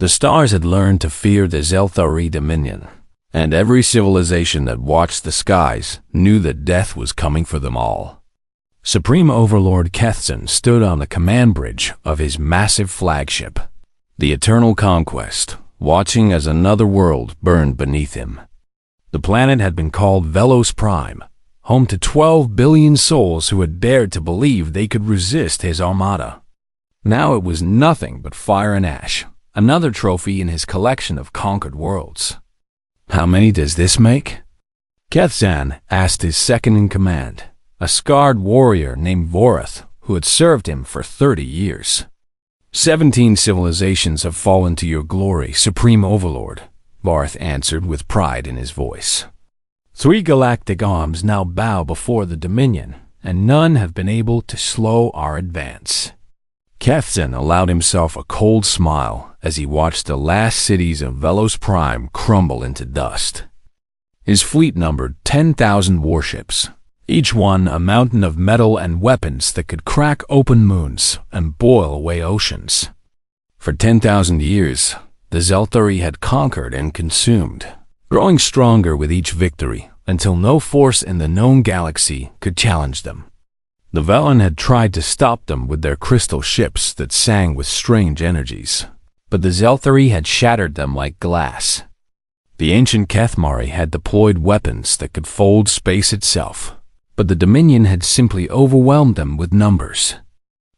The stars had learned to fear the Zelthari dominion, and every civilization that watched the skies knew that death was coming for them all. Supreme Overlord Kethzen stood on the command bridge of his massive flagship, the Eternal Conquest, watching as another world burned beneath him. The planet had been called Velos Prime, home to 12 billion souls who had dared to believe they could resist his armada. Now it was nothing but fire and ash, another trophy in his collection of conquered worlds. "How many does this make?" Kethzen asked his second-in-command, a scarred warrior named Vorath, who had served him for 30 years. 17 civilizations have fallen to your glory, Supreme Overlord, Vorath answered with pride in his voice. 3 galactic arms now bow before the Dominion, and none have been able to slow our advance. Kethzen allowed himself a cold smile as he watched the last cities of Velos Prime crumble into dust. His fleet numbered 10,000 warships, each one a mountain of metal and weapons that could crack open moons and boil away oceans. For 10,000 years, the Zelthari had conquered and consumed, growing stronger with each victory until no force in the known galaxy could challenge them. The Velen had tried to stop them with their crystal ships that sang with strange energies, but the Zelthari had shattered them like glass. The ancient Kethmari had deployed weapons that could fold space itself, but the Dominion had simply overwhelmed them with numbers.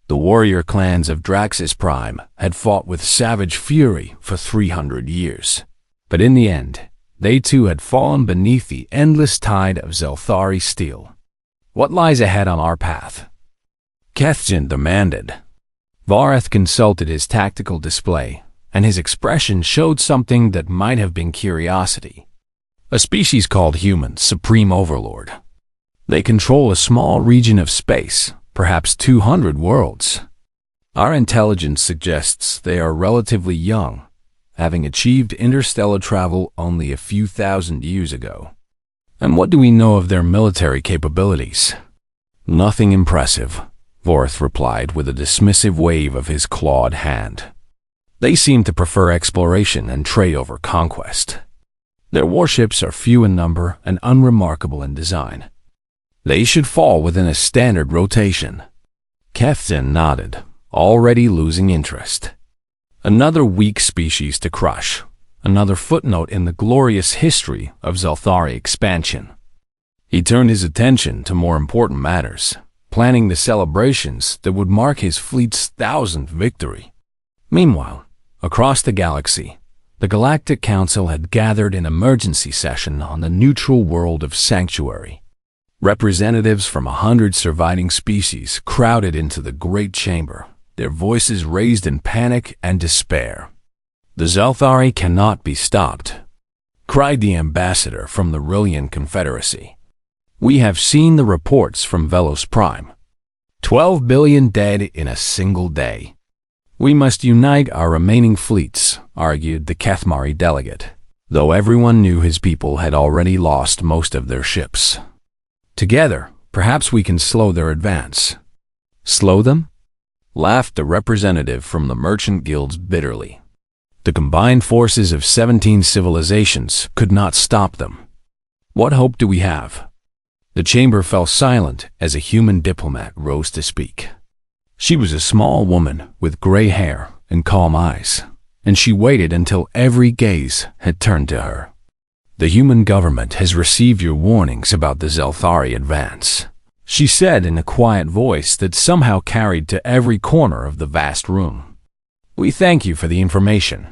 The warrior clans of Draxus Prime had fought with savage fury for 300 years, but in the end, they too had fallen beneath the endless tide of Zelthari steel. "What lies ahead on our path?" Kethzen demanded. Vorath consulted his tactical display, and his expression showed something that might have been curiosity. "A species called humans, Supreme Overlord. They control a small region of space, perhaps 200 worlds. Our intelligence suggests they are relatively young, having achieved interstellar travel only a few thousand years ago. And what do we know of their military capabilities?" "Nothing impressive," Vorath replied with a dismissive wave of his clawed hand. "They seem to prefer exploration and trade over conquest. Their warships are few in number and unremarkable in design. They should fall within a standard rotation." Kethzen nodded, already losing interest. Another weak species to crush. Another footnote in the glorious history of Zelthari expansion. He turned his attention to more important matters, planning the celebrations that would mark his fleet's 1,000th victory. Meanwhile, across the galaxy, the Galactic Council had gathered in emergency session on the neutral world of Sanctuary. Representatives from 100 surviving species crowded into the Great Chamber, their voices raised in panic and despair. "The Zelthari cannot be stopped," cried the ambassador from the Rillian Confederacy. "We have seen the reports from Velos Prime. 12 billion dead in a single day. We must unite our remaining fleets," argued the Kethmari delegate, though everyone knew his people had already lost most of their ships. "Together, perhaps we can slow their advance." "Slow them?" laughed the representative from the merchant guilds bitterly. The combined forces of 17 civilizations could not stop them. "What hope do we have?" The chamber fell silent as a human diplomat rose to speak. She was a small woman with gray hair and calm eyes, and she waited until every gaze had turned to her. "The human government has received your warnings about the Zelthari advance," she said in a quiet voice that somehow carried to every corner of the vast room. "We thank you for the information."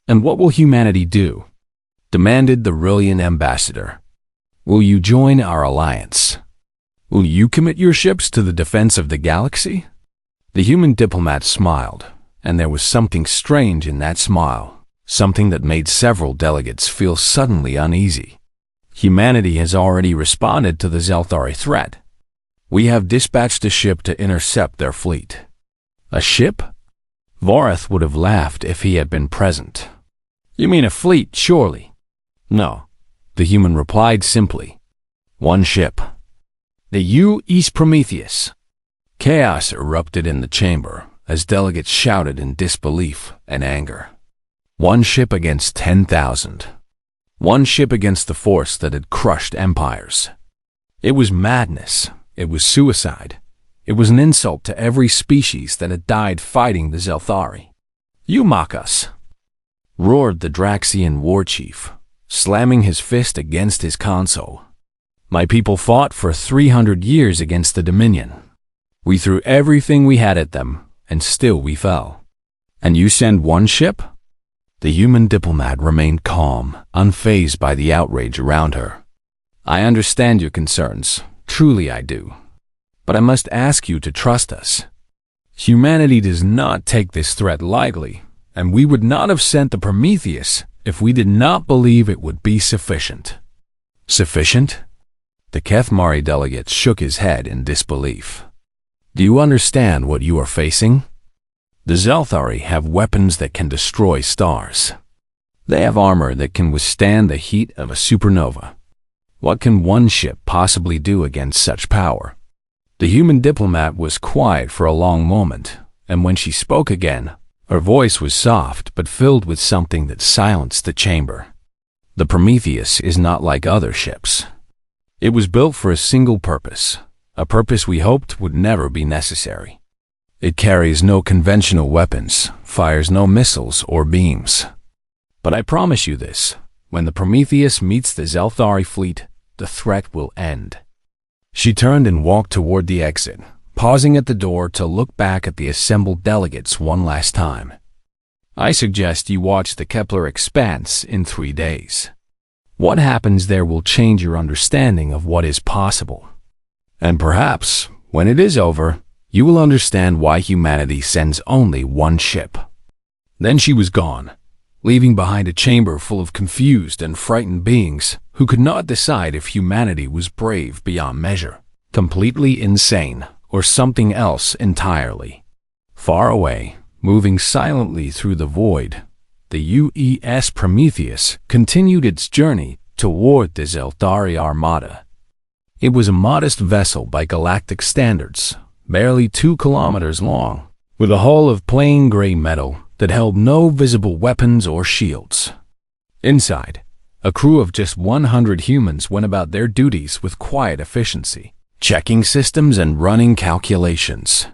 "And what will humanity do?" demanded the Rillian ambassador. "Will you join our alliance? Will you commit your ships to the defense of the galaxy?" The human diplomat smiled, and there was something strange in that smile, something that made several delegates feel suddenly uneasy. "Humanity has already responded to the Zelthari threat. We have dispatched a ship to intercept their fleet." "A ship?" Vorath would have laughed if he had been present. "You mean a fleet, surely?" "No," the human replied simply. "One ship. The U-East Prometheus." Chaos erupted in the chamber as delegates shouted in disbelief and anger. One ship against 10,000. One ship against the force that had crushed empires. It was madness. It was suicide. It was an insult to every species that had died fighting the Zelthari. "You mock us," roared the Draxian war chief, slamming his fist against his console. "My people fought for 300 years against the Dominion. We threw everything we had at them, and still we fell. And you send one ship?" The human diplomat remained calm, unfazed by the outrage around her. "I understand your concerns. Truly I do. But I must ask you to trust us. Humanity does not take this threat lightly, and we would not have sent the Prometheus if we did not believe it would be sufficient." "Sufficient?" The Kethmari delegate shook his head in disbelief. "Do you understand what you are facing? The Zelthari have weapons that can destroy stars. They have armor that can withstand the heat of a supernova. What can one ship possibly do against such power?" The human diplomat was quiet for a long moment, and when she spoke again, her voice was soft but filled with something that silenced the chamber. "The Prometheus is not like other ships. It was built for a single purpose, a purpose we hoped would never be necessary. It carries no conventional weapons, fires no missiles or beams. But I promise you this, when the Prometheus meets the Zelthari fleet, the threat will end." She turned and walked toward the exit, pausing at the door to look back at the assembled delegates one last time. "I suggest you watch the Kepler Expanse in 3 days. What happens there will change your understanding of what is possible. And perhaps, when it is over, you will understand why humanity sends only one ship." Then she was gone, leaving behind a chamber full of confused and frightened beings who could not decide if humanity was brave beyond measure, completely insane, or something else entirely. Far away, moving silently through the void, the UES Prometheus continued its journey toward the Zelthari Armada. It was a modest vessel by galactic standards, barely 2 kilometers long, with a hull of plain gray metal that held no visible weapons or shields. Inside, a crew of just 100 humans went about their duties with quiet efficiency, checking systems and running calculations.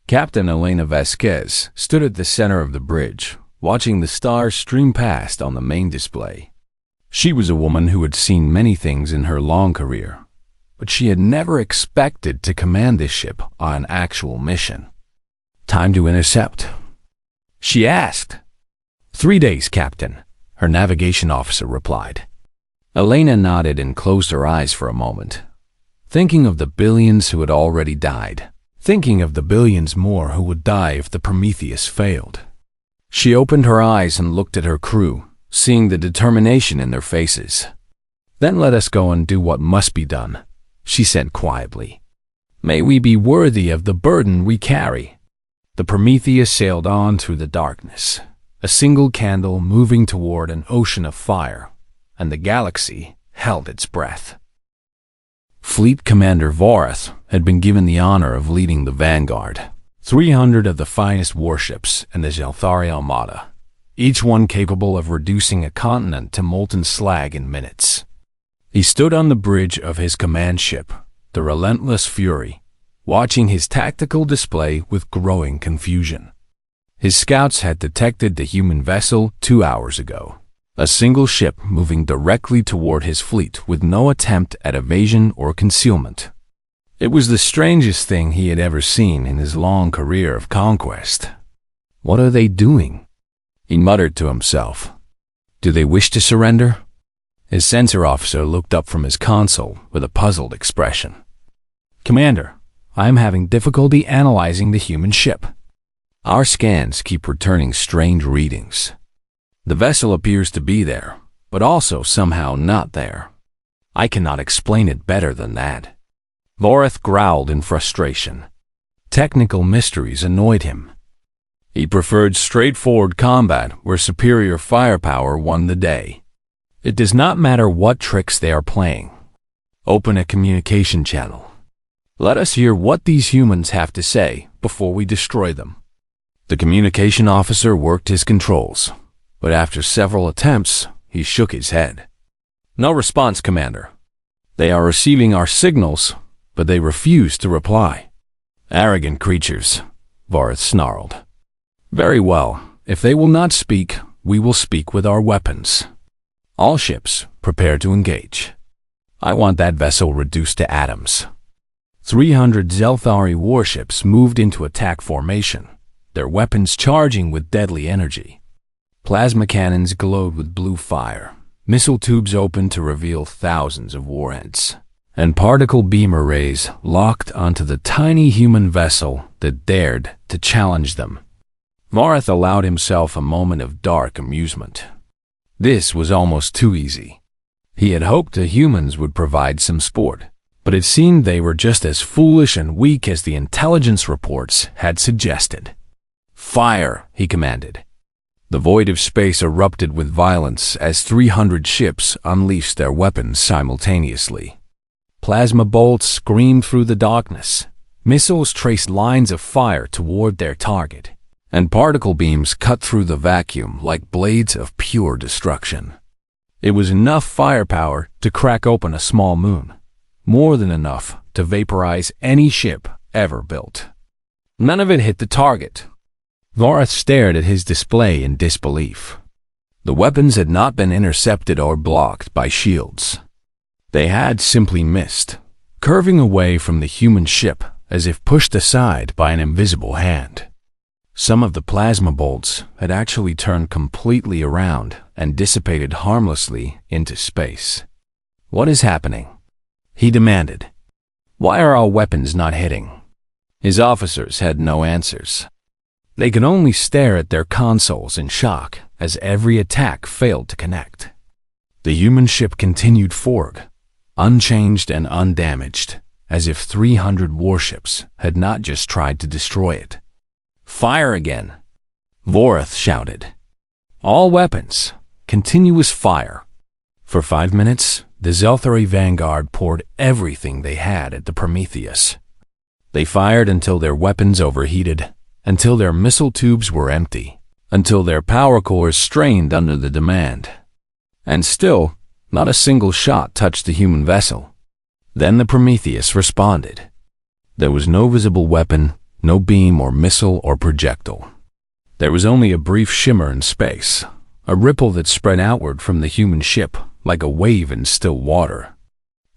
Captain Elena Vasquez stood at the center of the bridge, watching the stars stream past on the main display. She was a woman who had seen many things in her long career, but she had never expected to command this ship on an actual mission. "Time to intercept?" she asked. "3 days, Captain," her navigation officer replied. Elena nodded and closed her eyes for a moment, thinking of the billions who had already died, thinking of the billions more who would die if the Prometheus failed. She opened her eyes and looked at her crew, seeing the determination in their faces. "Then let us go and do what must be done," she said quietly. "May we be worthy of the burden we carry." The Prometheus sailed on through the darkness, a single candle moving toward an ocean of fire, and the galaxy held its breath. Fleet Commander Vorath had been given the honor of leading the vanguard, 300 of the finest warships in the Zelthari Armada, each one capable of reducing a continent to molten slag in minutes. He stood on the bridge of his command ship, the Relentless Fury, watching his tactical display with growing confusion. His scouts had detected the human vessel 2 hours ago, a single ship moving directly toward his fleet with no attempt at evasion or concealment. It was the strangest thing he had ever seen in his long career of conquest. "What are they doing?" he muttered to himself. "Do they wish to surrender?" His sensor officer looked up from his console with a puzzled expression. "Commander, I am having difficulty analyzing the human ship. Our scans keep returning strange readings. The vessel appears to be there, but also somehow not there. I cannot explain it better than that." Vorath growled in frustration. Technical mysteries annoyed him. He preferred straightforward combat where superior firepower won the day. It does not matter what tricks they are playing. Open a communication channel. Let us hear what these humans have to say before we destroy them. The communication officer worked his controls. But after several attempts, he shook his head. "No response, Commander. They are receiving our signals, but they refuse to reply." "Arrogant creatures," Vareth snarled. "Very well. If they will not speak, we will speak with our weapons. All ships, prepare to engage. I want that vessel reduced to atoms." 300 Zelthari warships moved into attack formation, their weapons charging with deadly energy. Plasma cannons glowed with blue fire, missile tubes opened to reveal thousands of warheads, and particle beam arrays locked onto the tiny human vessel that dared to challenge them. Vareth allowed himself a moment of dark amusement. This was almost too easy. He had hoped the humans would provide some sport, but it seemed they were just as foolish and weak as the intelligence reports had suggested. "Fire!" he commanded. The void of space erupted with violence as 300 ships unleashed their weapons simultaneously. Plasma bolts screamed through the darkness, missiles traced lines of fire toward their target, and particle beams cut through the vacuum like blades of pure destruction. It was enough firepower to crack open a small moon, more than enough to vaporize any ship ever built. None of it hit the target. Vareth stared at his display in disbelief. The weapons had not been intercepted or blocked by shields. They had simply missed, curving away from the human ship as if pushed aside by an invisible hand. Some of the plasma bolts had actually turned completely around and dissipated harmlessly into space. "What is happening?" he demanded. "Why are our weapons not hitting?" His officers had no answers. They could only stare at their consoles in shock as every attack failed to connect. The human ship continued forward, unchanged and undamaged, as if 300 warships had not just tried to destroy it. "Fire again!" Vareth shouted. "All weapons, continuous fire." For 5 minutes, the Zelthari vanguard poured everything they had at the Prometheus. They fired until their weapons overheated, until their missile tubes were empty, until their power cores strained under the demand. And still, not a single shot touched the human vessel. Then the Prometheus responded. There was no visible weapon, no beam or missile or projectile. There was only a brief shimmer in space, a ripple that spread outward from the human ship like a wave in still water.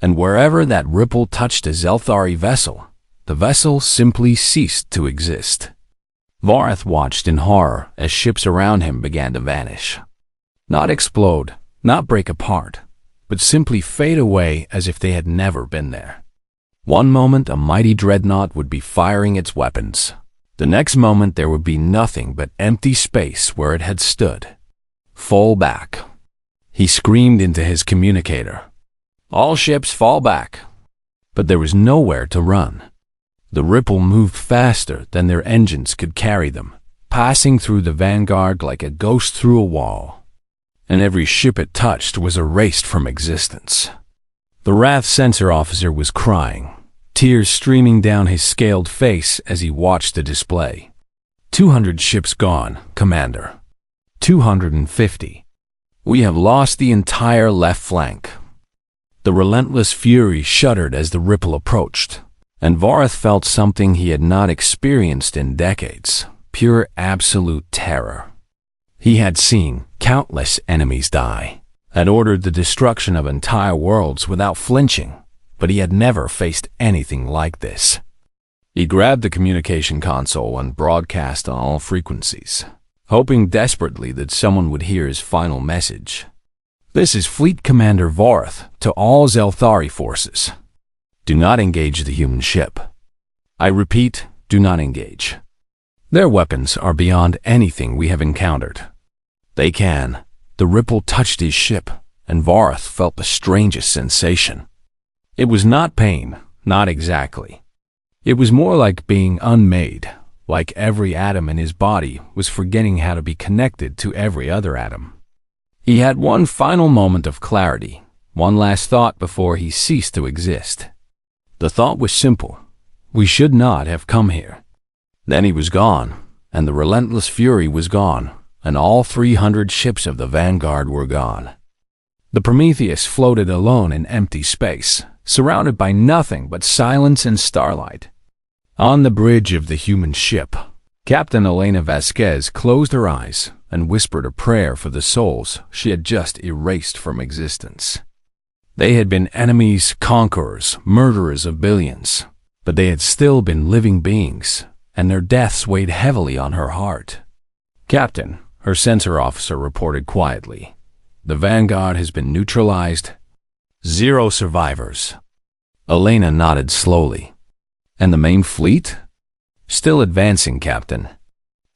And wherever that ripple touched a Zelthari vessel, the vessel simply ceased to exist. Vareth watched in horror as ships around him began to vanish. Not explode, not break apart, but simply fade away as if they had never been there. One moment a mighty dreadnought would be firing its weapons. The next moment there would be nothing but empty space where it had stood. "Fall back," he screamed into his communicator. "All ships fall back." But there was nowhere to run. The ripple moved faster than their engines could carry them, passing through the vanguard like a ghost through a wall. And every ship it touched was erased from existence. The Wrath sensor officer was crying, tears streaming down his scaled face as he watched the display. 200 ships gone, Commander. 250. We have lost the entire left flank. The relentless fury shuddered as the ripple approached, and Vareth felt something he had not experienced in decades, pure absolute terror. He had seen countless enemies die, had ordered the destruction of entire worlds without flinching, but he had never faced anything like this. He grabbed the communication console and broadcast on all frequencies, hoping desperately that someone would hear his final message. "This is Fleet Commander Vareth to all Zelthari forces. Do not engage the human ship. I repeat, do not engage. Their weapons are beyond anything we have encountered. They can." The ripple touched his ship, and Vareth felt the strangest sensation. It was not pain, not exactly. It was more like being unmade, like every atom in his body was forgetting how to be connected to every other atom. He had one final moment of clarity, one last thought before he ceased to exist. The thought was simple. We should not have come here. Then he was gone, and the relentless fury was gone, and all 300 ships of the Vanguard were gone. The Prometheus floated alone in empty space, surrounded by nothing but silence and starlight. On the bridge of the human ship, Captain Elena Vasquez closed her eyes and whispered a prayer for the souls she had just erased from existence. They had been enemies, conquerors, murderers of billions, but they had still been living beings, and their deaths weighed heavily on her heart. "Captain," her sensor officer reported quietly, "the Vanguard has been neutralized. 0 survivors." Elena nodded slowly. "And the main fleet?" "Still advancing, Captain.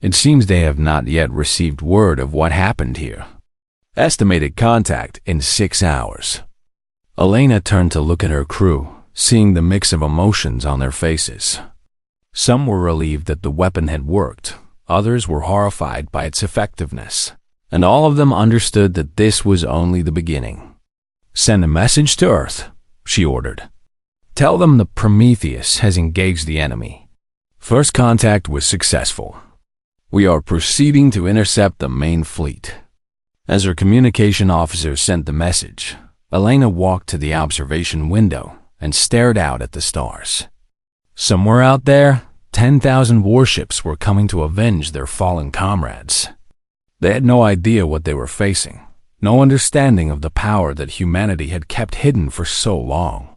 It seems they have not yet received word of what happened here. Estimated contact in 6 hours." Elena turned to look at her crew, seeing the mix of emotions on their faces. Some were relieved that the weapon had worked, others were horrified by its effectiveness, and all of them understood that this was only the beginning. "Send a message to Earth," she ordered. "Tell them the Prometheus has engaged the enemy. First contact was successful. We are proceeding to intercept the main fleet." As her communication officer sent the message, Elena walked to the observation window and stared out at the stars. Somewhere out there, 10,000 warships were coming to avenge their fallen comrades. They had no idea what they were facing, no understanding of the power that humanity had kept hidden for so long.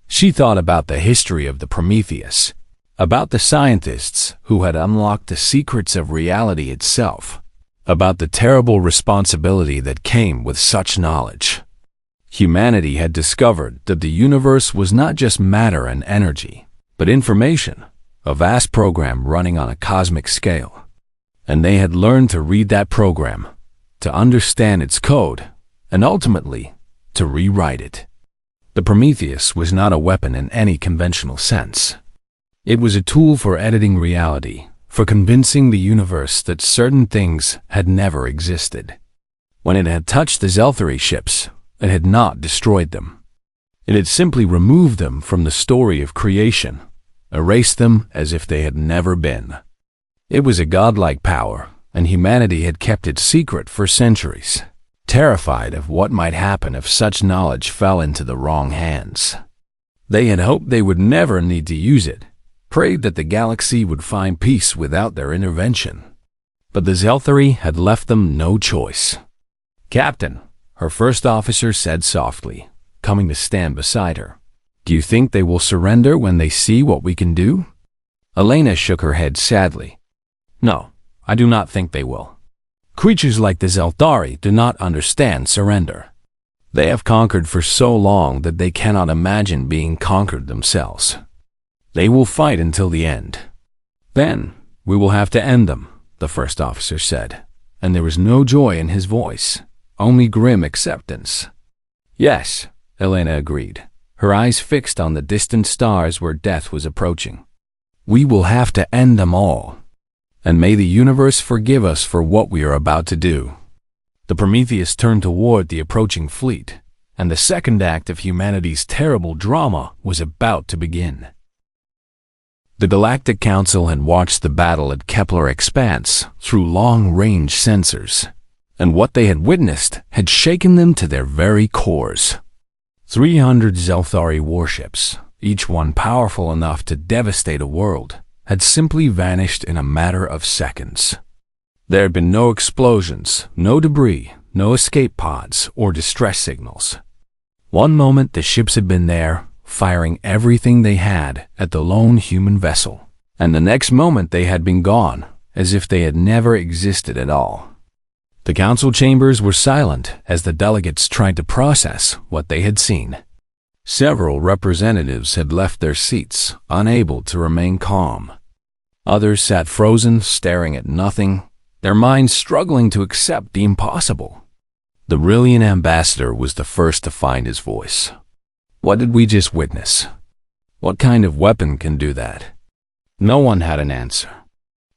She thought about the history of the Prometheus, about the scientists who had unlocked the secrets of reality itself, about the terrible responsibility that came with such knowledge. Humanity had discovered that the universe was not just matter and energy, but information, a vast program running on a cosmic scale. And they had learned to read that program, to understand its code, and ultimately, to rewrite it. The Prometheus was not a weapon in any conventional sense. It was a tool for editing reality, for convincing the universe that certain things had never existed. When it had touched the Zelthari ships, it had not destroyed them. It had simply removed them from the story of creation, erased them as if they had never been. It was a godlike power, and humanity had kept it secret for centuries, terrified of what might happen if such knowledge fell into the wrong hands. They had hoped they would never need to use it, prayed that the galaxy would find peace without their intervention. But the Zelthari had left them no choice. "Captain," her first officer said softly, coming to stand beside her, "do you think they will surrender when they see what we can do?" Elena shook her head sadly. "No, I do not think they will. Creatures like the Zelthari do not understand surrender. They have conquered for so long that they cannot imagine being conquered themselves. They will fight until the end. Then we will have to end them," the first officer said, and there was no joy in his voice, only grim acceptance. "Yes," Elena agreed, her eyes fixed on the distant stars where death was approaching. "We will have to end them all. And may the universe forgive us for what we are about to do." The Prometheus turned toward the approaching fleet, and the second act of humanity's terrible drama was about to begin. The Galactic Council had watched the battle at Kepler Expanse through long-range sensors, and what they had witnessed had shaken them to their very cores. 300 Zelthari warships, each one powerful enough to devastate a world, had simply vanished in a matter of seconds. There had been no explosions, no debris, no escape pods or distress signals. One moment the ships had been there, firing everything they had at the lone human vessel, and the next moment they had been gone, as if they had never existed at all. The council chambers were silent as the delegates tried to process what they had seen. Several representatives had left their seats, unable to remain calm. Others sat frozen, staring at nothing, their minds struggling to accept the impossible. The brilliant ambassador was the first to find his voice. "What did we just witness? What kind of weapon can do that?" No one had an answer.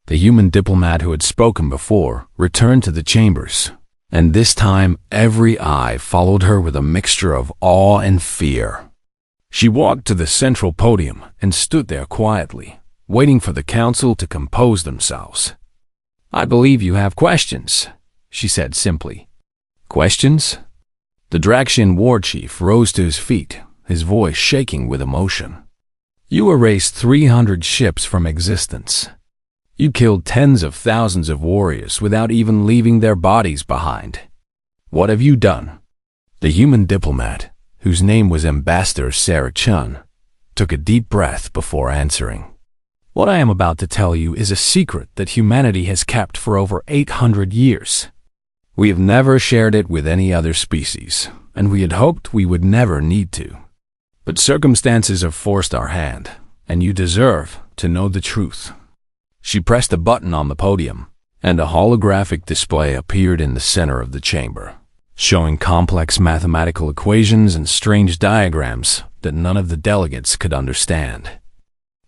The human diplomat who had spoken before returned to the chambers, and this time every eye followed her with a mixture of awe and fear. She walked to the central podium and stood there quietly, waiting for the council to compose themselves. "I believe you have questions," she said simply. Questions? The Draxian war chief rose to his feet, his voice shaking with emotion. You erased 300 ships from existence. You killed tens of thousands of warriors without even leaving their bodies behind. What have you done? The human diplomat, whose name was Ambassador Sarah Chun, took a deep breath before answering. What I am about to tell you is a secret that humanity has kept for over 800 years. We have never shared it with any other species, and we had hoped we would never need to. But circumstances have forced our hand, and you deserve to know the truth. She pressed a button on the podium, and a holographic display appeared in the center of the chamber, showing complex mathematical equations and strange diagrams that none of the delegates could understand.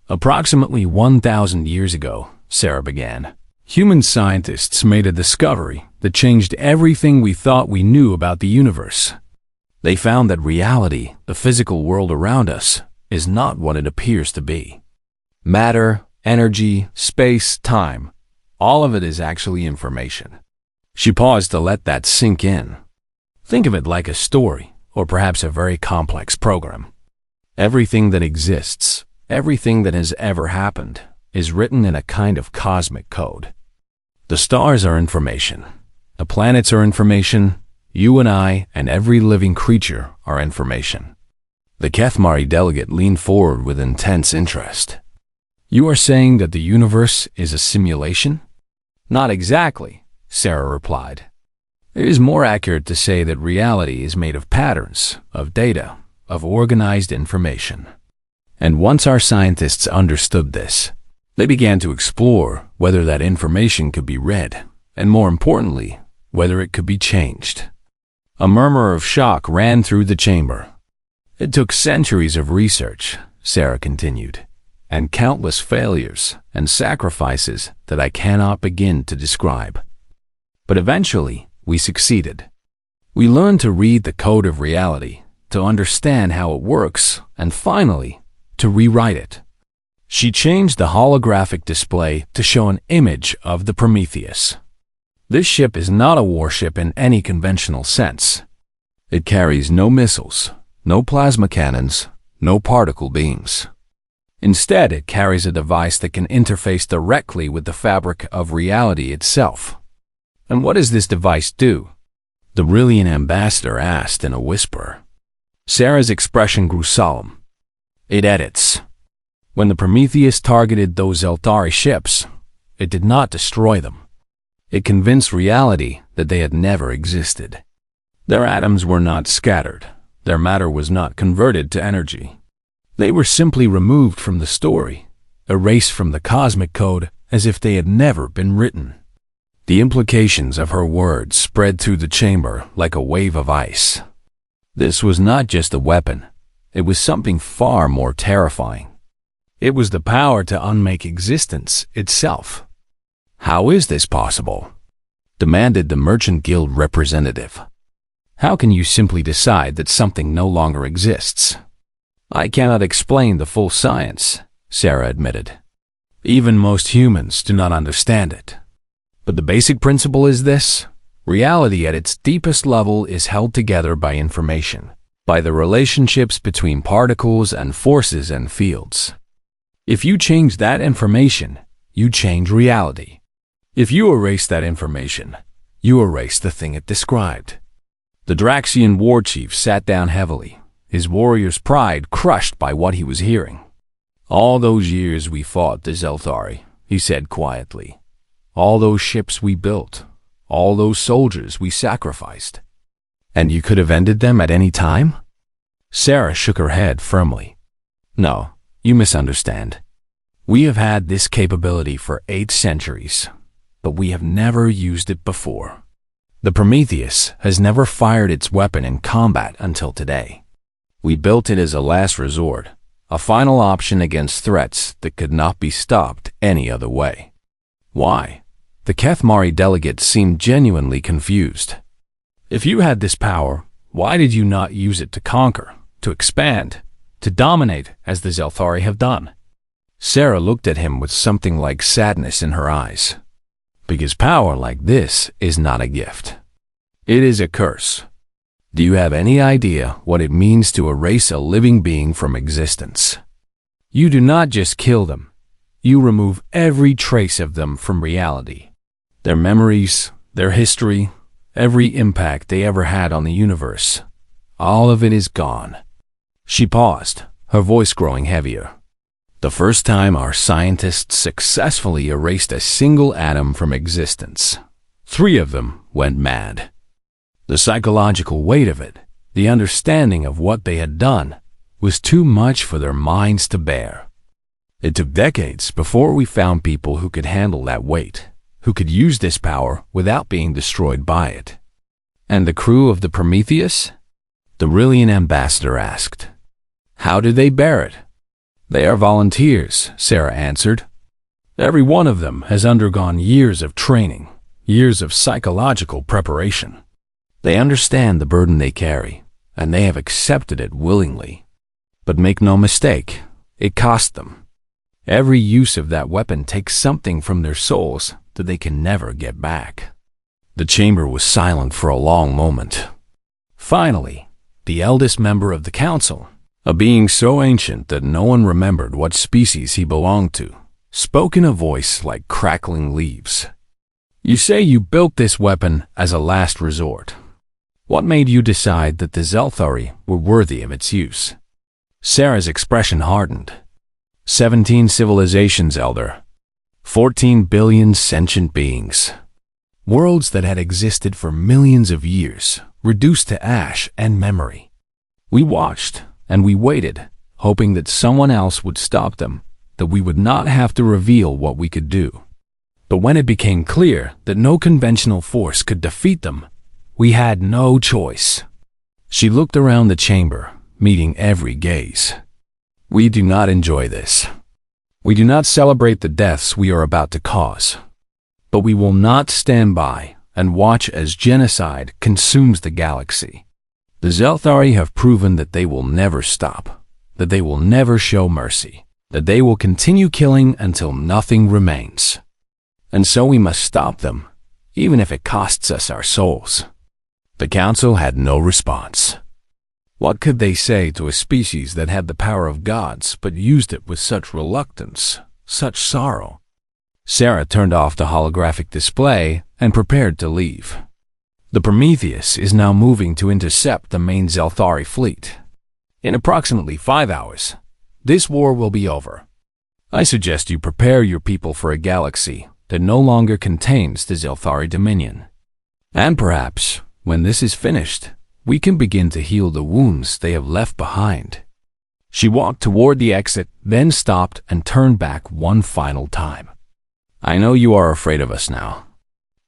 Approximately 1,000 years ago, Sarah began, human scientists made a discovery that changed everything we thought we knew about the universe. They found that reality, the physical world around us, is not what it appears to be. Matter, energy, space, time, all of it is actually information. She paused to let that sink in. Think of it like a story, or perhaps a very complex program. Everything that exists, everything that has ever happened, is written in a kind of cosmic code. The stars are information. The planets are information. You and I and every living creature are information. The Kethmari delegate leaned forward with intense interest. You are saying that the universe is a simulation? Not exactly, Sarah replied. It is more accurate to say that reality is made of patterns, of data, of organized information. And once our scientists understood this, they began to explore whether that information could be read, and more importantly, whether it could be changed. A murmur of shock ran through the chamber. It took centuries of research, Sarah continued, and countless failures and sacrifices that I cannot begin to describe. But eventually, we succeeded. We learned to read the code of reality, to understand how it works, and finally, to rewrite it. She changed the holographic display to show an image of the Prometheus. This ship is not a warship in any conventional sense. It carries no missiles, no plasma cannons, no particle beams. Instead, it carries a device that can interface directly with the fabric of reality itself. And what does this device do? The brilliant ambassador asked in a whisper. Sarah's expression grew solemn. It edits. When the Prometheus targeted those Zeltari ships, it did not destroy them. It convinced reality that they had never existed. Their atoms were not scattered. Their matter was not converted to energy. They were simply removed from the story, erased from the cosmic code as if they had never been written. The implications of her words spread through the chamber like a wave of ice. This was not just a weapon. It was something far more terrifying. It was the power to unmake existence itself. How is this possible? Demanded the Merchant Guild representative. How can you simply decide that something no longer exists? I cannot explain the full science, Sarah admitted. Even most humans do not understand it. But the basic principle is this: reality at its deepest level is held together by information, by the relationships between particles and forces and fields. If you change that information, you change reality. If you erase that information, you erase the thing it described. The Draxian war chief sat down heavily, his warrior's pride crushed by what he was hearing. All those years we fought the Zeltari, he said quietly. All those ships we built, all those soldiers we sacrificed. And you could have ended them at any time? Sarah shook her head firmly. No, you misunderstand. We have had this capability for 8 centuries. But we have never used it before. The Prometheus has never fired its weapon in combat until today. We built it as a last resort, a final option against threats that could not be stopped any other way. Why? The Kethmari delegate seemed genuinely confused. If you had this power, why did you not use it to conquer, to expand, to dominate as the Zeltari have done? Sarah looked at him with something like sadness in her eyes. Because power like this is not a gift. It is a curse. Do you have any idea what it means to erase a living being from existence? You do not just kill them. You remove every trace of them from reality. Their memories, their history, every impact they ever had on the universe. All of it is gone. She paused, her voice growing heavier. The first time our scientists successfully erased a single atom from existence. 3 of them went mad. The psychological weight of it, the understanding of what they had done, was too much for their minds to bear. It took decades before we found people who could handle that weight, who could use this power without being destroyed by it. And the crew of the Prometheus? The Rillian ambassador asked. How did they bear it? They are volunteers, Sarah answered. Every one of them has undergone years of training, years of psychological preparation. They understand the burden they carry, and they have accepted it willingly. But make no mistake, it cost them. Every use of that weapon takes something from their souls that they can never get back. The chamber was silent for a long moment. Finally, the eldest member of the council, a being so ancient that no one remembered what species he belonged to, spoke in a voice like crackling leaves. You say you built this weapon as a last resort. What made you decide that the Zelthari were worthy of its use? Sarah's expression hardened. 17 civilizations, Elder. 14 billion sentient beings. Worlds that had existed for millions of years, reduced to ash and memory. We watched and we waited, hoping that someone else would stop them, that we would not have to reveal what we could do. But when it became clear that no conventional force could defeat them, we had no choice. She looked around the chamber, meeting every gaze. We do not enjoy this. We do not celebrate the deaths we are about to cause. But we will not stand by and watch as genocide consumes the galaxy. The Zelthari have proven that they will never stop, that they will never show mercy, that they will continue killing until nothing remains. And so we must stop them, even if it costs us our souls. The council had no response. What could they say to a species that had the power of gods but used it with such reluctance, such sorrow? Sarah turned off the holographic display and prepared to leave. The Prometheus is now moving to intercept the main Zelthari fleet. In approximately 5 hours, this war will be over. I suggest you prepare your people for a galaxy that no longer contains the Zelthari Dominion. And perhaps, when this is finished, we can begin to heal the wounds they have left behind. She walked toward the exit, then stopped and turned back one final time. I know you are afraid of us now.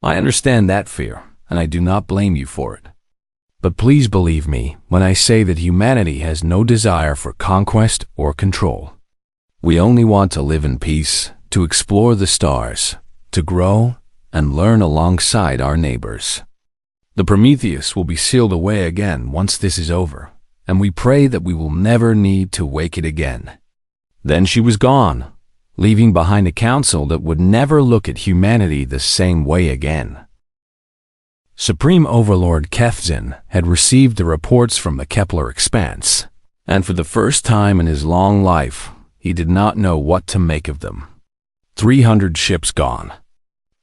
I understand that fear, and I do not blame you for it. But please believe me when I say that humanity has no desire for conquest or control. We only want to live in peace, to explore the stars, to grow and learn alongside our neighbors. The Prometheus will be sealed away again once this is over, and we pray that we will never need to wake it again. Then she was gone, leaving behind a council that would never look at humanity the same way again. Supreme Overlord Kethzin had received the reports from the Kepler Expanse, and for the first time in his long life, he did not know what to make of them. 300 ships gone.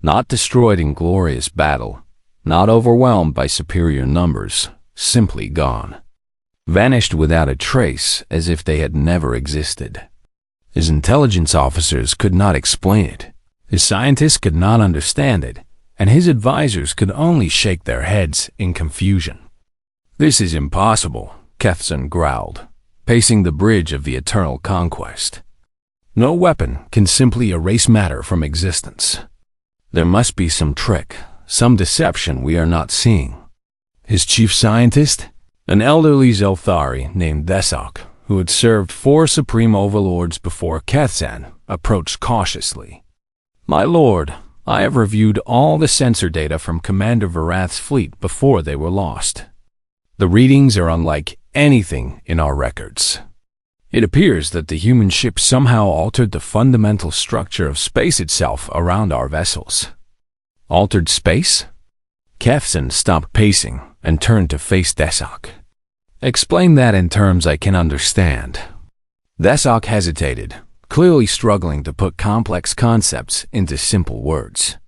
Not destroyed in glorious battle, not overwhelmed by superior numbers, simply gone. Vanished without a trace, as if they had never existed. His intelligence officers could not explain it, his scientists could not understand it, and his advisors could only shake their heads in confusion. This is impossible, Kethzin growled, pacing the bridge of the eternal conquest. No weapon can simply erase matter from existence. There must be some trick, some deception we are not seeing. His chief scientist, an elderly Zelthari named Desok, who had served 4 supreme overlords before Kethzan, approached cautiously. My lord, I have reviewed all the sensor data from Commander Varath's fleet before they were lost. The readings are unlike anything in our records. It appears that the human ship somehow altered the fundamental structure of space itself around our vessels. Altered space? Kefsin stopped pacing and turned to face Desok. Explain that in terms I can understand. Desok hesitated, clearly struggling to put complex concepts into simple words.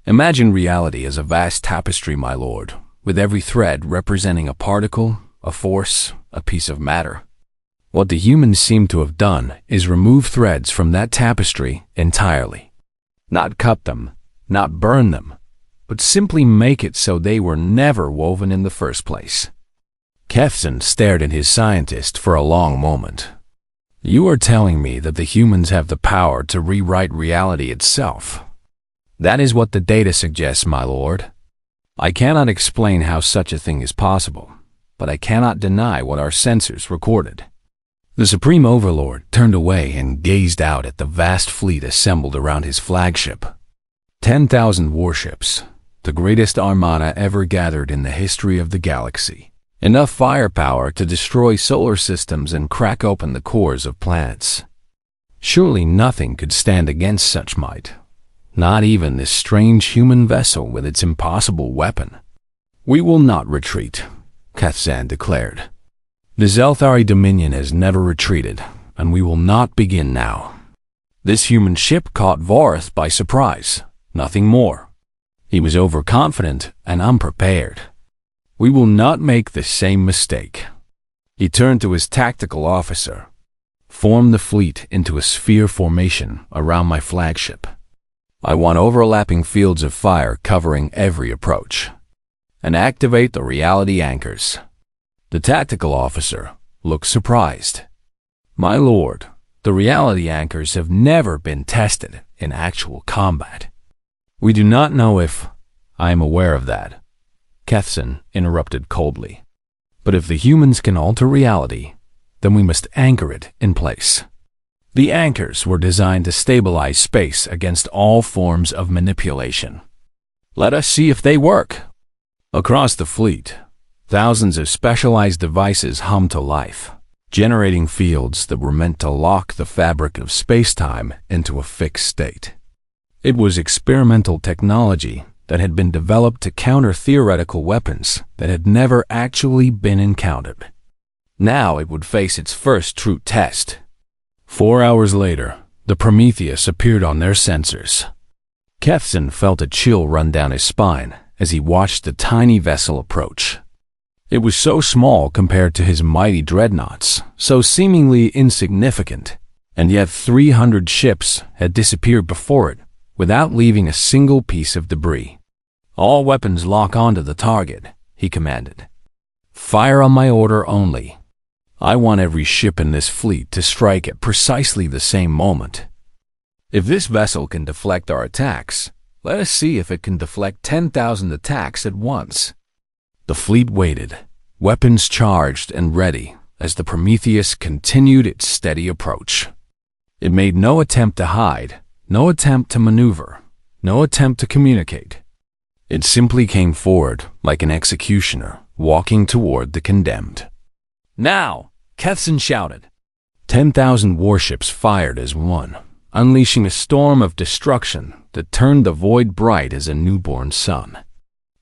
Imagine reality as a vast tapestry, my lord, with every thread representing a particle, a force, a piece of matter. What the humans seem to have done is remove threads from that tapestry entirely. Not cut them, not burn them, but simply make it so they were never woven in the first place. Kefsin stared at his scientist for a long moment. You are telling me that the humans have the power to rewrite reality itself. That is what the data suggests, my lord. I cannot explain how such a thing is possible, but I cannot deny what our sensors recorded. The Supreme Overlord turned away and gazed out at the vast fleet assembled around his flagship. 10,000 warships, the greatest armada ever gathered in the history of the galaxy. Enough firepower to destroy solar systems and crack open the cores of planets. Surely nothing could stand against such might. Not even this strange human vessel with its impossible weapon. We will not retreat, Kefsin declared. The Zelthari Dominion has never retreated, and we will not begin now. This human ship caught Varith by surprise, nothing more. He was overconfident and unprepared. We will not make the same mistake. He turned to his tactical officer. Form the fleet into a sphere formation around my flagship. I want overlapping fields of fire covering every approach. And activate the reality anchors. The tactical officer looked surprised. My lord, the reality anchors have never been tested in actual combat. We do not know if... I am aware of that, Kefsin interrupted coldly. But if the humans can alter reality, then we must anchor it in place. The anchors were designed to stabilize space against all forms of manipulation. Let us see if they work. Across the fleet, thousands of specialized devices hummed to life, generating fields that were meant to lock the fabric of space-time into a fixed state. It was experimental technology that had been developed to counter theoretical weapons that had never actually been encountered. Now it would face its first true test. 4 hours later, the Prometheus appeared on their sensors. Kefsin felt a chill run down his spine as he watched the tiny vessel approach. It was so small compared to his mighty dreadnoughts, so seemingly insignificant, and yet 300 ships had disappeared before it without leaving a single piece of debris. All weapons lock onto the target, he commanded. Fire on my order only. I want every ship in this fleet to strike at precisely the same moment. If this vessel can deflect our attacks, let us see if it can deflect 10,000 attacks at once. The fleet waited, weapons charged and ready, as the Prometheus continued its steady approach. It made no attempt to hide, no attempt to maneuver, no attempt to communicate. It simply came forward like an executioner walking toward the condemned. Now, Kefsin shouted. 10,000 warships fired as one, unleashing a storm of destruction that turned the void bright as a newborn sun.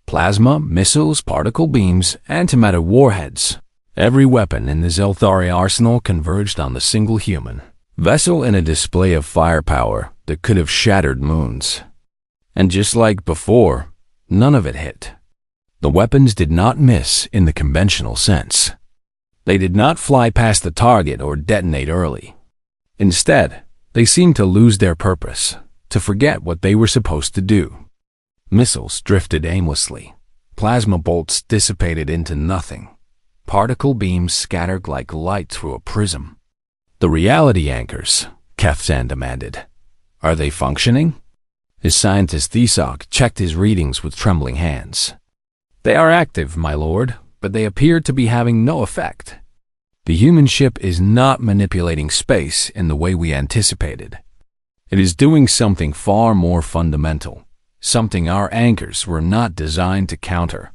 Plasma, missiles, particle beams, antimatter warheads. Every weapon in the Zelthari arsenal converged on the single human vessel in a display of firepower that could have shattered moons. And just like before, none of it hit. The weapons did not miss in the conventional sense. They did not fly past the target or detonate early. Instead, they seemed to lose their purpose, to forget what they were supposed to do. Missiles drifted aimlessly. Plasma bolts dissipated into nothing. Particle beams scattered like light through a prism. The reality anchors, Kefsin demanded. Are they functioning? His scientist Thesok checked his readings with trembling hands. They are active, my lord, but they appear to be having no effect. The human ship is not manipulating space in the way we anticipated. It is doing something far more fundamental, something our anchors were not designed to counter.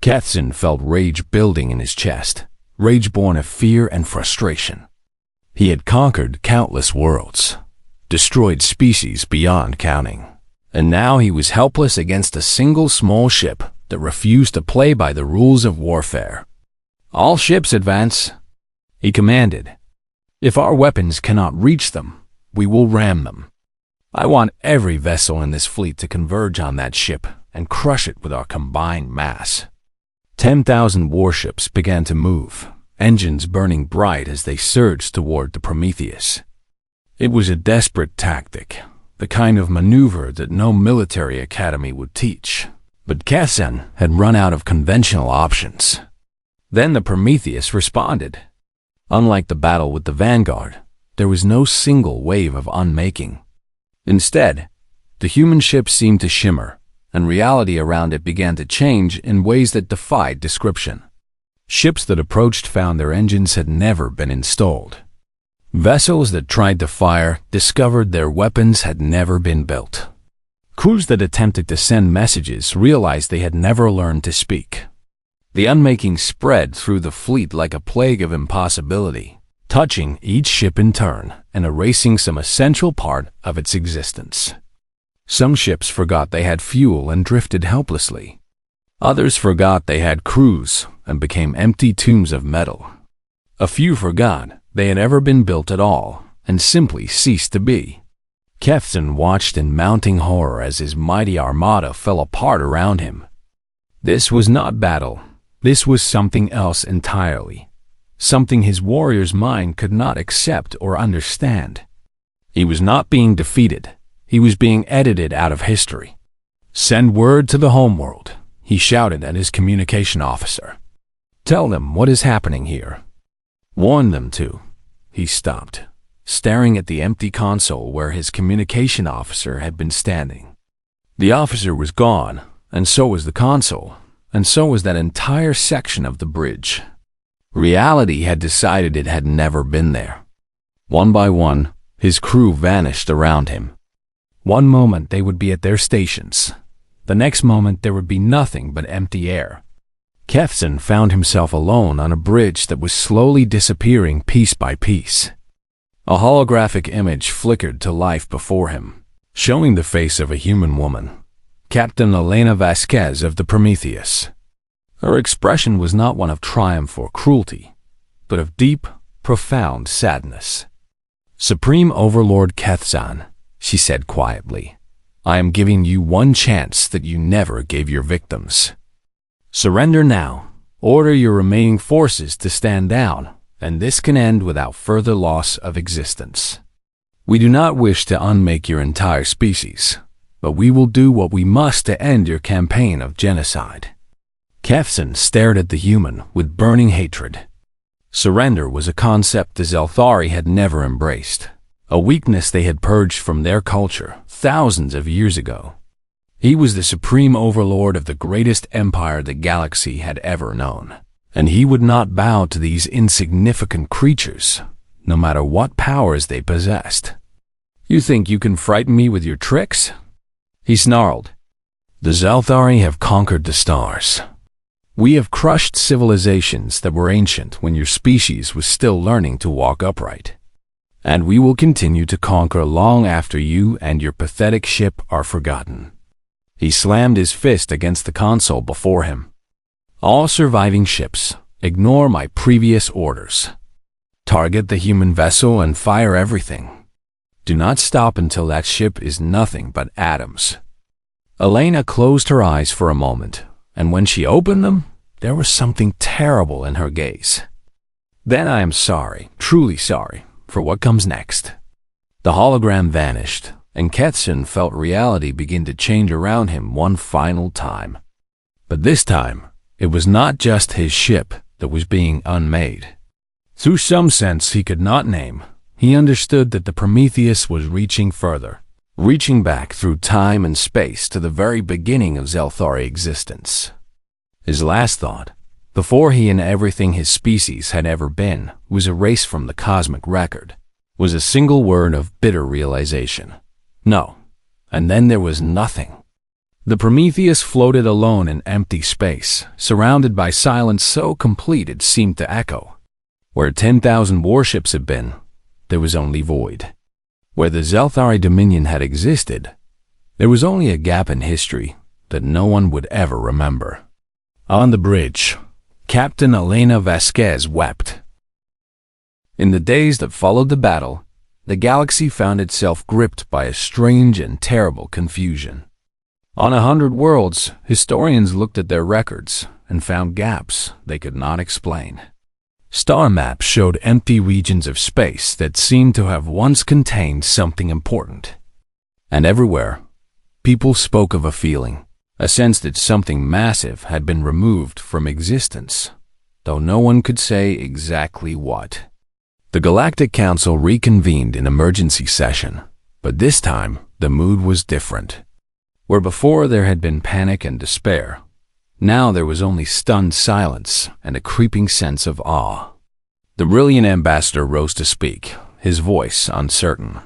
Kefsin felt rage building in his chest, rage born of fear and frustration. He had conquered countless worlds, destroyed species beyond counting, And now he was helpless against a single small ship that refused to play by the rules of warfare. "All ships advance," he commanded. "If our weapons cannot reach them, we will ram them. I want every vessel in this fleet to converge on that ship and crush it with our combined mass." 10,000 warships began to move, engines burning bright as they surged toward the Prometheus. It was a desperate tactic, the kind of maneuver that no military academy would teach. But Kethzen had run out of conventional options. Then the Prometheus responded. Unlike the battle with the Vanguard, there was no single wave of unmaking. Instead, the human ship seemed to shimmer, and reality around it began to change in ways that defied description. Ships that approached found their engines had never been installed. Vessels that tried to fire discovered their weapons had never been built. Crews that attempted to send messages realized they had never learned to speak. The unmaking spread through the fleet like a plague of impossibility, touching each ship in turn and erasing some essential part of its existence. Some ships forgot they had fuel and drifted helplessly. Others forgot they had crews and became empty tombs of metal. A few forgot they had ever been built at all and simply ceased to be. Kethzen watched in mounting horror as his mighty armada fell apart around him. This was not battle. This was something else entirely. Something his warrior's mind could not accept or understand. He was not being defeated. He was being edited out of history. "Send word to the homeworld," he shouted at his communication officer. "Tell them what is happening here. Warn them to." He stopped, staring at the empty console where his communication officer had been standing. The officer was gone, and so was the console, and so was that entire section of the bridge. Reality had decided it had never been there. One by one, his crew vanished around him. One moment they would be at their stations. The next moment there would be nothing but empty air. Kethzen found himself alone on a bridge that was slowly disappearing piece by piece. A holographic image flickered to life before him, showing the face of a human woman, Captain Elena Vasquez of the Prometheus. Her expression was not one of triumph or cruelty, but of deep, profound sadness. "Supreme Overlord Kethzen," she said quietly, "I am giving you one chance that you never gave your victims. Surrender now, order your remaining forces to stand down, and this can end without further loss of existence. We do not wish to unmake your entire species, but we will do what we must to end your campaign of genocide." Kethzen stared at the human with burning hatred. Surrender was a concept the Zelthari had never embraced, a weakness they had purged from their culture thousands of years ago. He was the supreme overlord of the greatest empire the galaxy had ever known, and he would not bow to these insignificant creatures, no matter what powers they possessed. "You think you can frighten me with your tricks?" he snarled. "The Zelthari have conquered the stars. We have crushed civilizations that were ancient when your species was still learning to walk upright. And we will continue to conquer long after you and your pathetic ship are forgotten." He slammed his fist against the console before him. "All surviving ships, ignore my previous orders. Target the human vessel and fire everything. Do not stop until that ship is nothing but atoms." Elena closed her eyes for a moment, and when she opened them, there was something terrible in her gaze. "Then I am sorry, truly sorry, for what comes next." The hologram vanished, and Kethzen felt reality begin to change around him one final time. But this time, it was not just his ship that was being unmade. Through some sense he could not name, he understood that the Prometheus was reaching further, reaching back through time and space to the very beginning of Zelthari existence. His last thought, before he and everything his species had ever been was erased from the cosmic record, was a single word of bitter realization. No. And then there was nothing. The Prometheus floated alone in empty space, surrounded by silence so complete it seemed to echo. Where 10,000 warships had been, there was only void. Where the Zelthari Dominion had existed, There was only a gap in history that no one would ever remember. On the bridge, Captain Elena Vasquez wept. In the days that followed the battle, the galaxy found itself gripped by a strange and terrible confusion. On 100 worlds, historians looked at their records and found gaps they could not explain. Star maps showed empty regions of space that seemed to have once contained something important. And everywhere, people spoke of a feeling, a sense that something massive had been removed from existence, though no one could say exactly what. The Galactic Council reconvened in emergency session, but this time the mood was different. Where before there had been panic and despair, now there was only stunned silence and a creeping sense of awe. The brilliant ambassador rose to speak, his voice uncertain.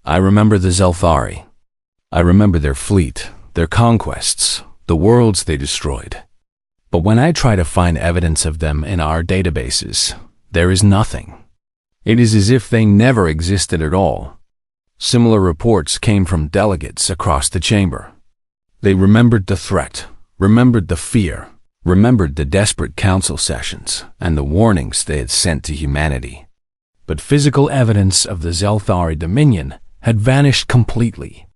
I remember the Zelthari. I remember their fleet, their conquests, the worlds they destroyed. But when I try to find evidence of them in our databases, there is nothing. It is as if they never existed at all. Similar reports came from delegates across the chamber. They remembered the threat, remembered the fear, remembered the desperate council sessions and the warnings they had sent to humanity. But physical evidence of the Zelthari dominion had vanished completely.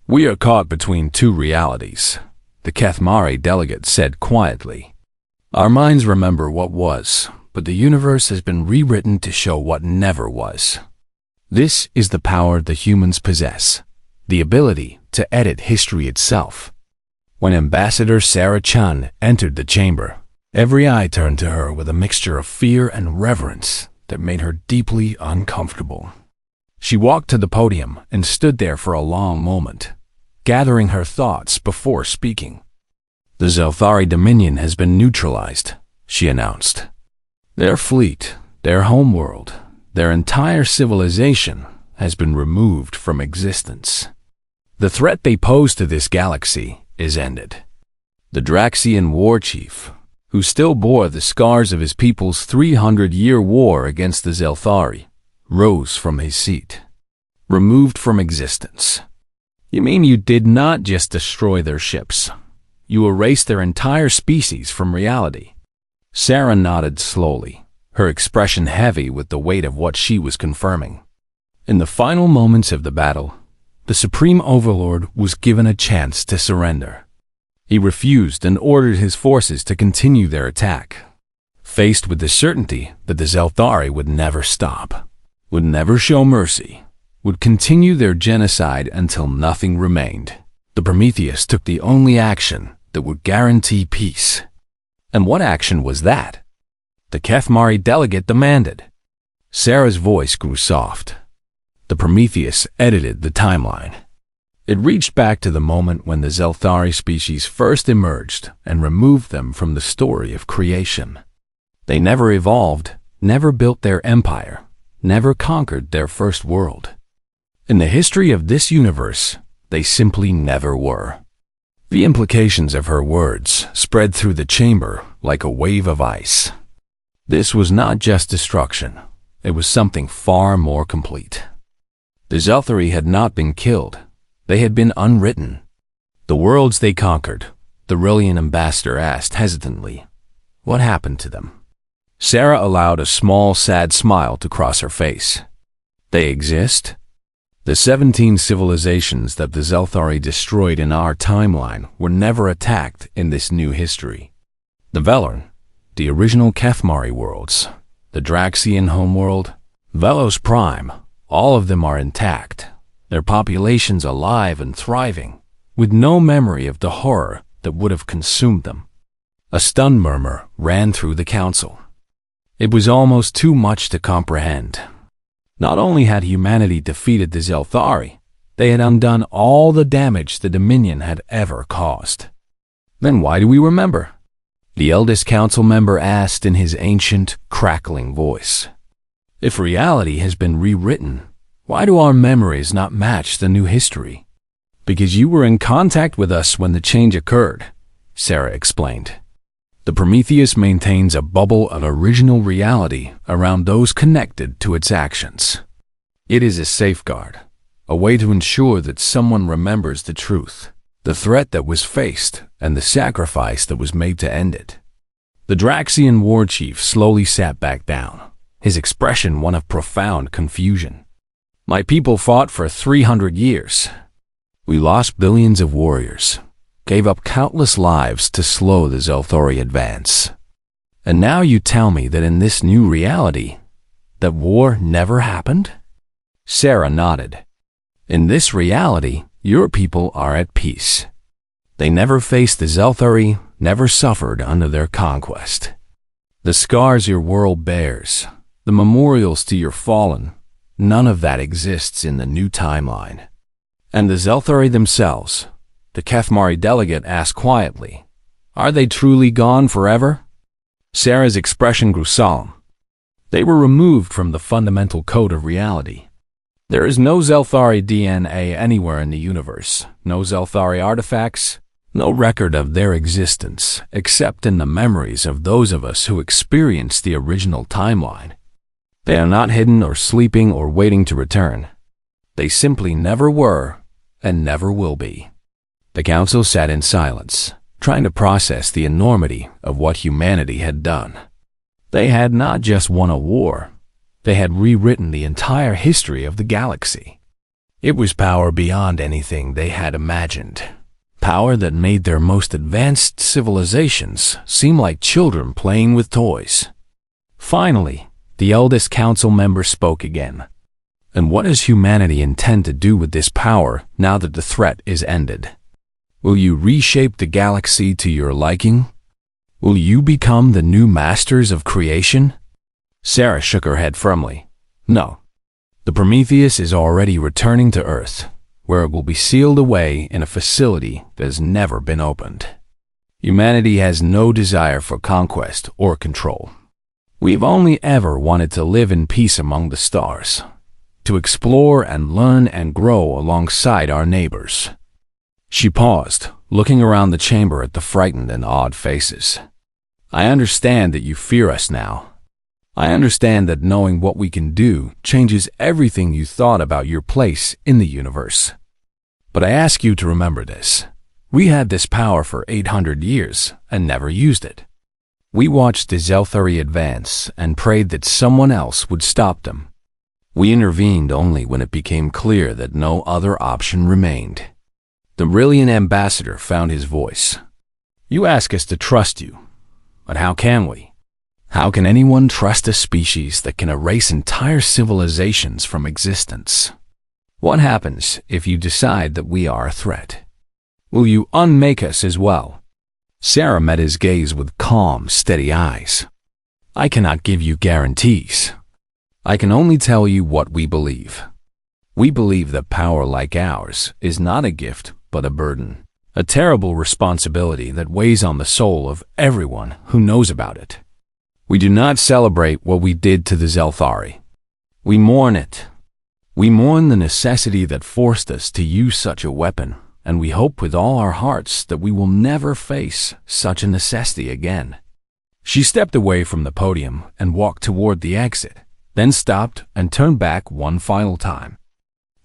We are caught between two realities, the Kethmari delegate said quietly. Our minds remember what was, but the universe has been rewritten to show what never was. This is the power the humans possess, the ability to edit history itself. When Ambassador Sarah Chun entered the chamber, every eye turned to her with a mixture of fear and reverence that made her deeply uncomfortable. She walked to the podium and stood there for a long moment, gathering her thoughts before speaking. The Zelthari dominion has been neutralized, she announced. Their fleet, their homeworld, their entire civilization has been removed from existence. The threat they pose to this galaxy is ended. The Draxian war chief, who still bore the scars of his people's 300-year war against the Zelthari, rose from his seat. Removed from existence. You mean you did not just destroy their ships? You erased their entire species from reality? Sarah nodded slowly, her expression heavy with the weight of what she was confirming. In the final moments of the battle, the Supreme Overlord was given a chance to surrender. He refused and ordered his forces to continue their attack, faced with the certainty that the Zelthari would never stop, would never show mercy, would continue their genocide until nothing remained. The Prometheus took the only action that would guarantee peace. And what action was that? The Kethmari delegate demanded. Sarah's voice grew soft. The Prometheus edited the timeline. It reached back to the moment when the Zelthari species first emerged and removed them from the story of creation. They never evolved, never built their empire, never conquered their first world. In the history of this universe, they simply never were. The implications of her words spread through the chamber like a wave of ice. This was not just destruction. It was something far more complete. The Zelthari had not been killed. They had been unwritten. The worlds they conquered, the Rillian ambassador asked hesitantly, what happened to them? Sarah allowed a small, sad smile to cross her face. They exist? The 17 civilizations that the Zelthari destroyed in our timeline were never attacked in this new history. The Velorn, the original Kethmari worlds, the Draxian homeworld, Velos Prime, all of them are intact, their populations alive and thriving, with no memory of the horror that would have consumed them. A stunned murmur ran through the council. It was almost too much to comprehend. Not only had humanity defeated the Zelthari, they had undone all the damage the Dominion had ever caused. Then why do we remember? The eldest council member asked in his ancient, crackling voice. If reality has been rewritten, why do our memories not match the new history? Because you were in contact with us when the change occurred, Sarah explained. The Prometheus maintains a bubble of original reality around those connected to its actions. It is a safeguard, a way to ensure that someone remembers the truth, the threat that was faced, and the sacrifice that was made to end it. The Draxian war chief slowly sat back down, his expression one of profound confusion. My people fought for 300 years. We lost billions of warriors, gave up countless lives to slow the Zelthori advance. And now you tell me that in this new reality, that war never happened? Sarah nodded. In this reality, your people are at peace. They never faced the Zelthori, never suffered under their conquest. The scars your world bears, the memorials to your fallen, none of that exists in the new timeline. And the Zelthori themselves, the Kethmari delegate asked quietly, are they truly gone forever? Sarah's expression grew solemn. They were removed from the fundamental code of reality. There is no Zelthari DNA anywhere in the universe, no Zelthari artifacts, no record of their existence, except in the memories of those of us who experienced the original timeline. They are not hidden or sleeping or waiting to return. They simply never were and never will be. The council sat in silence, trying to process the enormity of what humanity had done. They had not just won a war, they had rewritten the entire history of the galaxy. It was power beyond anything they had imagined. Power that made their most advanced civilizations seem like children playing with toys. Finally, the eldest council member spoke again. And what does humanity intend to do with this power now that the threat is ended? Will you reshape the galaxy to your liking? Will you become the new masters of creation? Sarah shook her head firmly. No. The Prometheus is already returning to Earth, where it will be sealed away in a facility that has never been opened. Humanity has no desire for conquest or control. We've only ever wanted to live in peace among the stars, to explore and learn and grow alongside our neighbors. She paused, looking around the chamber at the frightened and awed faces. I understand that you fear us now. I understand that knowing what we can do changes everything you thought about your place in the universe. But I ask you to remember this. We had this power for 800 years and never used it. We watched the Zelthori advance and prayed that someone else would stop them. We intervened only when it became clear that no other option remained. The brilliant ambassador found his voice. You ask us to trust you, but how can we? How can anyone trust a species that can erase entire civilizations from existence? What happens if you decide that we are a threat? Will you unmake us as well? Sarah met his gaze with calm, steady eyes. I cannot give you guarantees. I can only tell you what we believe. We believe that power like ours is not a gift but a burden, a terrible responsibility that weighs on the soul of everyone who knows about it. We do not celebrate what we did to the Zelthari. We mourn it. We mourn the necessity that forced us to use such a weapon, and we hope with all our hearts that we will never face such a necessity again. She stepped away from the podium and walked toward the exit, then stopped and turned back one final time.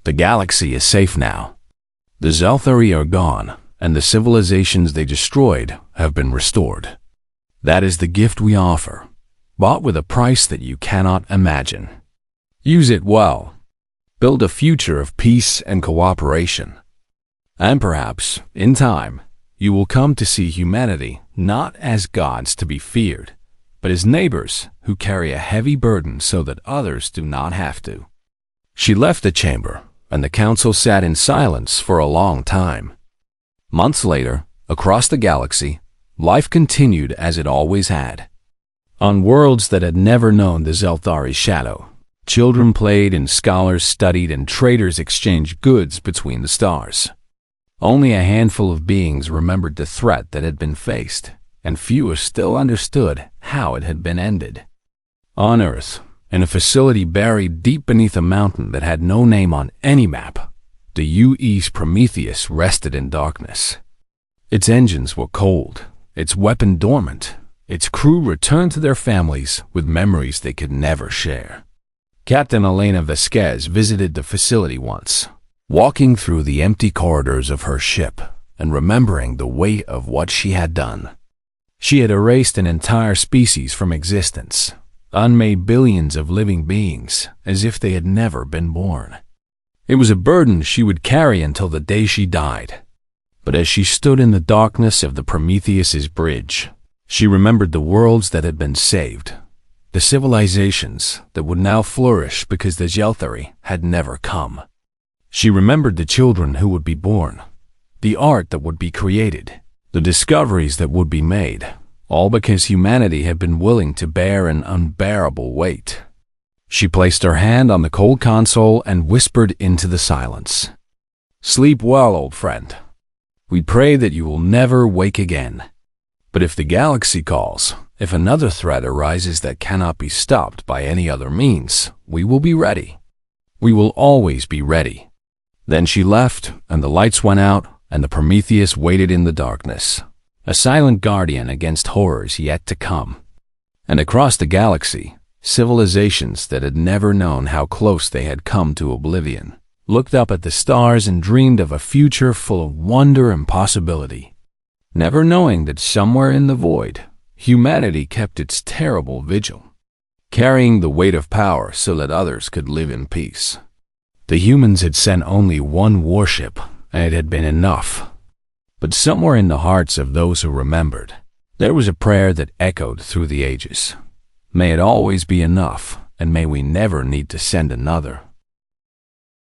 The galaxy is safe now. The Zelthari are gone, and the civilizations they destroyed have been restored. That is the gift we offer, bought with a price that you cannot imagine. Use it well. Build a future of peace and cooperation. And perhaps, in time, you will come to see humanity not as gods to be feared, but as neighbors who carry a heavy burden so that others do not have to. She left the chamber, and the council sat in silence for a long time. Months later, across the galaxy, life continued as it always had. On worlds that had never known the Zelthari's shadow, children played and scholars studied and traders exchanged goods between the stars. Only a handful of beings remembered the threat that had been faced, and fewer still understood how it had been ended. On Earth, in a facility buried deep beneath a mountain that had no name on any map, the UE's Prometheus rested in darkness. Its engines were cold, its weapon dormant, its crew returned to their families with memories they could never share. Captain Elena Vasquez visited the facility once. walking through the empty corridors of her ship and remembering the weight of what she had done. She had erased an entire species from existence, unmade billions of living beings as if they had never been born. It was a burden she would carry until the day she died. But as she stood in the darkness of the Prometheus's bridge, she remembered the worlds that had been saved, the civilizations that would now flourish because the Zelthari had never come. She remembered the children who would be born, the art that would be created, the discoveries that would be made, all because humanity had been willing to bear an unbearable weight. She placed her hand on the cold console and whispered into the silence, "Sleep well, old friend. We pray that you will never wake again. But if the galaxy calls, if another threat arises that cannot be stopped by any other means, we will be ready. We will always be ready." Then she left, and the lights went out, and the Prometheus waited in the darkness, a silent guardian against horrors yet to come. And across the galaxy, civilizations that had never known how close they had come to oblivion looked up at the stars and dreamed of a future full of wonder and possibility, never knowing that somewhere in the void, humanity kept its terrible vigil, carrying the weight of power so that others could live in peace. The humans had sent only one warship, and it had been enough. But somewhere in the hearts of those who remembered, there was a prayer that echoed through the ages. May it always be enough, and may we never need to send another.